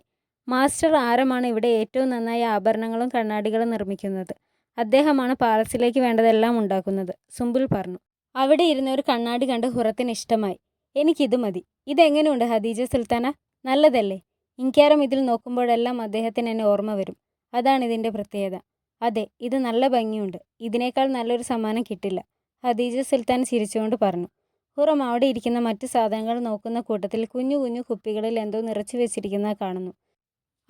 മാസ്റ്റർ ആരമാണ് ഇവിടെ ഏറ്റവും നന്നായി ആഭരണങ്ങളും കണ്ണാടികളും നിർമ്മിക്കുന്നത്. അദ്ദേഹമാണ് പാലസിലേക്ക് വേണ്ടതെല്ലാം ഉണ്ടാക്കുന്നത്. സുംബുൽ പറഞ്ഞു. അവിടെ ഇരുന്ന ഒരു കണ്ണാടി കണ്ട് ഹുറത്തിന് ഇഷ്ടമായി. എനിക്കിത് മതി. ഇതെങ്ങനെയുണ്ട് ഖദീജ സുൽത്താന? നല്ലതല്ലേ? ഇൻക്യാരം ഇതിൽ നോക്കുമ്പോഴെല്ലാം അദ്ദേഹത്തിന് എന്നെ ഓർമ്മ വരും. അതാണ് ഇതിൻ്റെ പ്രത്യേകത. അതെ, ഇത് നല്ല ഭംഗിയുണ്ട്. ഇതിനേക്കാൾ നല്ലൊരു സമ്മാനം കിട്ടില്ല. ഖദീജ സുൽത്താൻ ചിരിച്ചുകൊണ്ട് പറഞ്ഞു. ഹുറം അവിടെ ഇരിക്കുന്ന മറ്റു സാധനങ്ങൾ നോക്കുന്ന കൂട്ടത്തിൽ കുഞ്ഞു കുഞ്ഞു കുപ്പികളിൽ എന്തോ നിറച്ചു വെച്ചിരിക്കുന്നത് കാണുന്നു.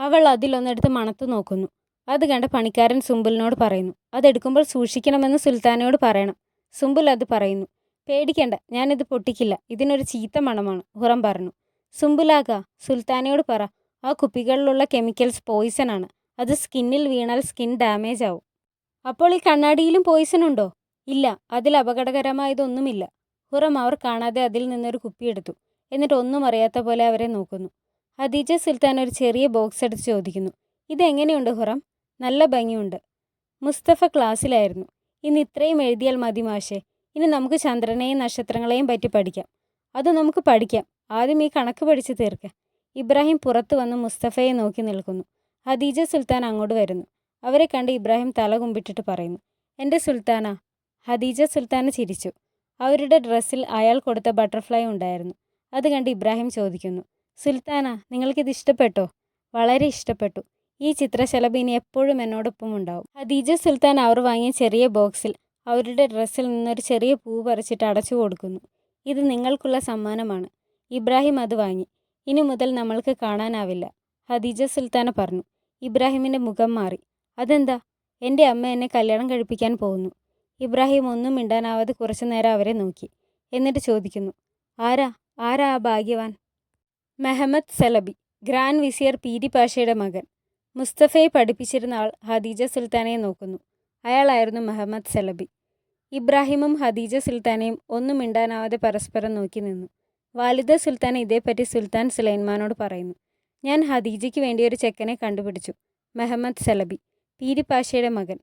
അവൾ അതിലൊന്നെടുത്ത് മണത്തു നോക്കുന്നു. അത് കണ്ട പണിക്കാരൻ സുംബുലിനോട് പറയുന്നു. അതെടുക്കുമ്പോൾ സൂക്ഷിക്കണമെന്ന് സുൽത്താനയോട് പറയണം. സുംബുൽ അത് പറയുന്നു. പേടിക്കണ്ട, ഞാനിത് പൊട്ടിക്കില്ല. ഇതിനൊരു ചീത്ത മണമാണ്, ഹുറം പറഞ്ഞു. സുംബുലാക, സുൽത്താനയോട് പറ. ആ കുപ്പികളിലുള്ള കെമിക്കൽസ് പോയിസൺ ആണ്. അത് സ്കിന്നിൽ വീണാൽ സ്കിൻ ഡാമേജ് ആവും. അപ്പോൾ ഈ കണ്ണാടിയിലും പോയിസൺ ഉണ്ടോ? ഇല്ല, അതിൽ അപകടകരമായതൊന്നുമില്ല. ഹുറം അവർ കാണാതെ അതിൽ നിന്നൊരു കുപ്പിയെടുത്തു. എന്നിട്ട് ഒന്നും അറിയാത്ത പോലെ അവരെ നോക്കുന്നു. ഖദീജ സുൽത്താൻ ഒരു ചെറിയ ബോക്സ് എടുത്ത് ചോദിക്കുന്നു. ഇതെങ്ങനെയുണ്ട് ഹുറം? നല്ല ഭംഗിയുണ്ട്. മുസ്തഫ ക്ലാസ്സിലായിരുന്നു. ഇന്ന് ഇത്രയും എഴുതിയാൽ മതി മാഷേ. ഇനി നമുക്ക് ചന്ദ്രനെയും നക്ഷത്രങ്ങളെയും പറ്റി പഠിക്കാം. അത് നമുക്ക് പഠിക്കാം. ആദ്യം ഈ കണക്ക് പഠിച്ച് തീർക്ക. ഇബ്രാഹിം പുറത്തു വന്ന് മുസ്തഫയെ നോക്കി നിൽക്കുന്നു. ഖദീജ സുൽത്താൻ അങ്ങോട്ട് വരുന്നു. അവരെ കണ്ട് ഇബ്രാഹിം തല കുമ്പിട്ടിട്ട് പറയുന്നു. എൻ്റെ സുൽത്താന. ഖദീജ സുൽത്താന ചിരിച്ചു. അവരുടെ ഡ്രസ്സിൽ അയാൾ കൊടുത്ത ബട്ടർഫ്ലൈ ഉണ്ടായിരുന്നു. അത് കണ്ട് ഇബ്രാഹിം ചോദിക്കുന്നു. സുൽത്താന, നിങ്ങൾക്കിത് ഇഷ്ടപ്പെട്ടോ? വളരെ ഇഷ്ടപ്പെട്ടു. ഈ ചിത്രശലഭം ഇനി എപ്പോഴും എന്നോടൊപ്പം ഉണ്ടാവും. ഖദീജ സുൽത്താൻ അവർ വാങ്ങിയ ചെറിയ ബോക്സിൽ അവരുടെ ഡ്രസ്സിൽ നിന്നൊരു ചെറിയ പൂ പറിച്ചിട്ട് അടച്ചു കൊടുക്കുന്നു. ഇത് നിങ്ങൾക്കുള്ള സമ്മാനമാണ്. ഇബ്രാഹിം അത് വാങ്ങി. ഇനി മുതൽ നമ്മൾക്ക് കാണാനാവില്ല. ഖദീജ സുൽത്താന പറഞ്ഞു. ഇബ്രാഹിമിൻ്റെ മുഖം മാറി. അതെന്താ? എൻ്റെ അമ്മ എന്നെ കല്യാണം കഴിപ്പിക്കാൻ പോകുന്നു. ഇബ്രാഹിം ഒന്നും മിണ്ടാനാവാതെ കുറച്ചു നേരം അവരെ നോക്കി. എന്നിട്ട് ചോദിക്കുന്നു. ആരാ ആ ഭാഗ്യവാൻ? മെഹമ്മദ് സലബി, ഗ്രാൻഡ് വിസിയർ പീരി പാഷയുടെ മകൻ. മുസ്തഫയെ പഠിപ്പിച്ചിരുന്ന ആൾ ഖദീജ സുൽത്താനയെ നോക്കുന്നു. അയാളായിരുന്നു മെഹമ്മദ് സലബി. ഇബ്രാഹിമും ഖദീജ സുൽത്താനയും ഒന്നും മിണ്ടാനാവാതെ പരസ്പരം നോക്കി നിന്നു. വാലിദ സുൽത്താന ഇതേപ്പറ്റി സുൽത്താൻ സുലൈമാനോട് പറയുന്നു. ഞാൻ ഖദീജയ്ക്ക് വേണ്ടി ഒരു ചെക്കനെ കണ്ടുപിടിച്ചു. മെഹമ്മദ് സലബി, പീരി പാഷയുടെ മകൻ.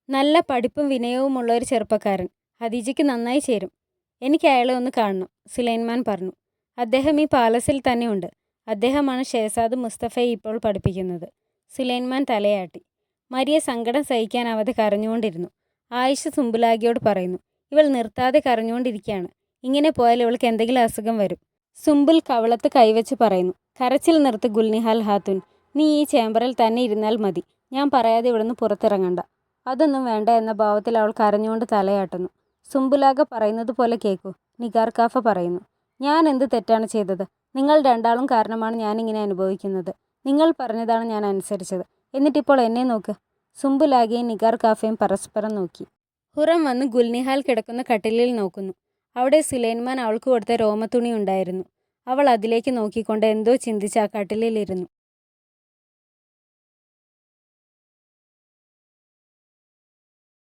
നല്ല പഠിപ്പും വിനയവുമുള്ള ഒരു ചെറുപ്പക്കാരൻ. ഖദീജയ്ക്ക് നന്നായി ചേരും. എനിക്ക് അയാളെ ഒന്ന് കാണണം, സുലൈമാൻ പറഞ്ഞു. അദ്ദേഹം ഈ പാലസിൽ തന്നെയുണ്ട്. അദ്ദേഹമാണ് ഷെഹസാദ് മുസ്തഫയെ ഇപ്പോൾ പഠിപ്പിക്കുന്നത്. സുലൈമാൻ തലയാട്ടി. മരിയ സങ്കടം സഹിക്കാനാവാതെ കരഞ്ഞുകൊണ്ടിരുന്നു. ആയിഷ സുംബുലാഗിയോട് പറയുന്നു. ഇവൾ നിർത്താതെ കരഞ്ഞുകൊണ്ടിരിക്കുകയാണ്. ഇങ്ങനെ പോയാൽ ഇവൾക്ക് എന്തെങ്കിലും അസുഖം വരും. സുംബുൽ കവളത്ത് കൈവച്ച് പറയുന്നു. കരച്ചിൽ നിർത്ത് ഗുൽനിഹാൽ ഹാത്തുൻ. നീ ഈ ചേംബറിൽ തന്നെ ഇരുന്നാൽ മതി. ഞാൻ പറയാതെ ഇവിടുന്ന് പുറത്തിറങ്ങണ്ട. അതൊന്നും വേണ്ട എന്ന ഭാവത്തിൽ അവൾ കരഞ്ഞുകൊണ്ട് തലയാട്ടുന്നു. സുംബുലാഗ പറയുന്നത് പോലെ കേൾക്കൂ, നിഗാർ കാഫ പറയുന്നു. ഞാൻ എന്ത് തെറ്റാണ് ചെയ്തത്? നിങ്ങൾ രണ്ടാളും കാരണമാണ് ഞാനിങ്ങനെ അനുഭവിക്കുന്നത്. നിങ്ങൾ പറഞ്ഞതാണ് ഞാൻ അനുസരിച്ചത്. എന്നിട്ടിപ്പോൾ എന്നെ നോക്ക്. സുംബുലാഗയും നിഗാർ കാഫയും പരസ്പരം നോക്കി. ഹുറം വന്ന് ഗുൽനിഹാൽ കിടക്കുന്ന കട്ടിലിൽ നോക്കുന്നു. അവിടെ സുലൈമാൻ അവൾക്ക് കൊടുത്ത രോമത്തുണി ഉണ്ടായിരുന്നു. അവൾ അതിലേക്ക് നോക്കിക്കൊണ്ട് എന്തോ ചിന്തിച്ച് ആ കട്ടിലിലിരുന്നു.